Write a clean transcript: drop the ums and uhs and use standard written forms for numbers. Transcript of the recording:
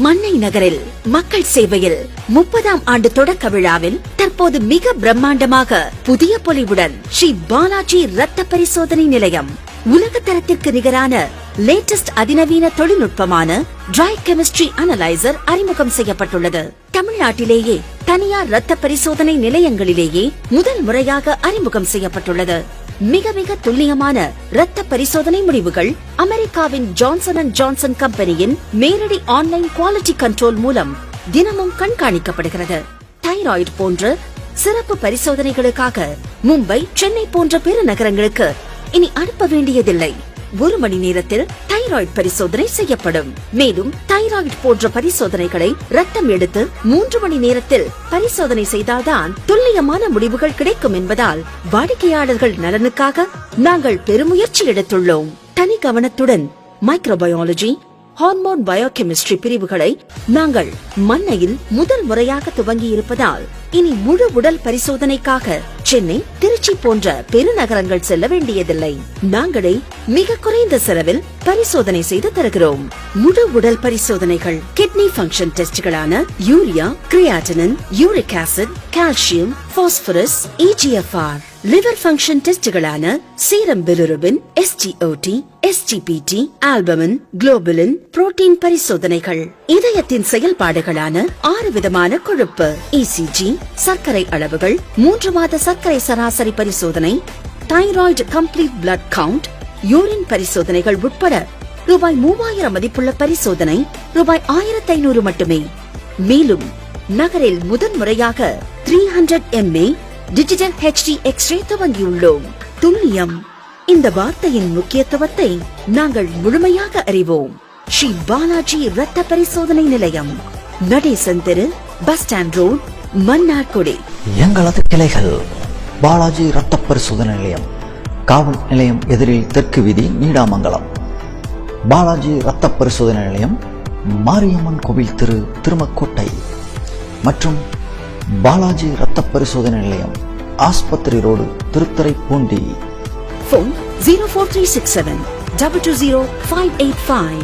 மன்னை நகரில் மக்கள் சேவையில் 30ஆம் ஆண்டு தொடக்க விழாவில் தற்போது மிக பிரம்மாண்டமாக புதிய பொலிவுடன் ஸ்ரீ பாலாஜி ரத்த பரிசோதனை நிலையம் உலக தரத்திற்கு நிகரான லேட்டஸ்ட் அதிநவீன தொழில்நுட்பமான டிரை கெமிஸ்ட்ரி அனலைசர் அறிமுகம் செய்யப்பட்டுள்ளது. தமிழ்நாட்டிலேயே தனியார் ரத்த பரிசோதனை நிலையங்களிலேயே முதல் முறையாக அறிமுகம் செய்யப்பட்டுள்ளது. மிக மிக துல்லியமான ரத்த பரிசோதனை முடிவுகள் அமெரிக்காவின் ஜான்சன் அண்ட் ஜான்சன் கம்பெனியின் நேரடி ஆன்லைன் குவாலிட்டி கண்ட்ரோல் மூலம் தினமும் கண்காணிக்கப்படுகிறது. தைராய்டு போன்ற சிறப்பு பரிசோதனைகளுக்காக மும்பை, சென்னை போன்ற பெருநகரங்களுக்கு இனி அனுப்ப வேண்டியதில்லை. 1 மணி நேரத்தில் தைராய்டு பரிசோதனை செய்யப்படும். மேலும் தைராய்டு போன்ற பரிசோதனைகளை ரத்தம் எடுத்து 3 மணி நேரத்தில் பரிசோதனை செய்தால்தான் துல்லியமான முடிவுகள் கிடைக்கும் என்பதால் வாடிக்கையாளர்கள் நலனுக்காக நாங்கள் பெருமுயற்சி எடுத்துள்ளோம். தனி கவனத்துடன் மைக்ரோபயாலஜி, ஹார்மோன் பயோகெமிஸ்ட்ரி பிரிவுகளை நாங்கள் மன்னையில் முதல் முறையாக துவங்கி இருப்பதால் இனி முழு உடல் பரிசோதனைக்காக சென்னை, திருச்சி போன்ற பெருநகரங்கள் செல்ல வேண்டியதில்லை. நாங்களே மிக குறைந்த செலவில் பரிசோதனை செய்து தருகிறோம். முழு உடல் பரிசோதனைகள், கிட்னி பங்கன் டெஸ்ட்களான urea, creatinine, uric acid, calcium, phosphorus, EGFR, liver function டெஸ்ட்களான serum bilirubin, SGOT, SGPT, albumin, globulin, protein பரிசோதனைகள், இதயத்தின் செயல்பாடுகளான 6 விதமான கொழுப்பு, ECG, சர்க்கரை அளவுகள், 3 மாத சர்க்கரை சராசரி பரிசோதனை, thyroid complete blood count, urine பரிசோதனைகள் உட்பட ரூபாய் 3000 மதிப்புள்ள பரிசோதனை ரூபாய் 1500 மட்டுமே. மேலும் நகரில் முதன் முறையாக 300 mA டிஜிட்டல் HD எக்ஸ்ரே துவங்கியுள்ளோம். துல்லியம், இந்த வார்த்தையின் முக்கியத்துவத்தை நாங்கள் முழுமையாக அறிவோம். ஸ்ரீ பாலாஜி ரத்த பரிசோதனை நிலையம், நடேசன் தெரு, பஸ் ஸ்டாண்ட் ரோட், மன்னார்குடி. எங்களது கிளைகள்: பாலாஜி ரத்த பரிசோதனை நிலையம், காவல் நிலையம் எதிரில் தெற்கு வீதி, நீடாமங்கலம். பாலாஜி ரத்த பரிசோதனை நிலையம், மாரியம்மன் கோவில் தெரு, திருமக்கோட்டை. மற்றும் பாலாஜி ரத்த பரிசோதனை நிலையம், ஆஸ்பத்திரி ரோடு, திருத்துறைப்பூண்டி. Phone 04367 220 585.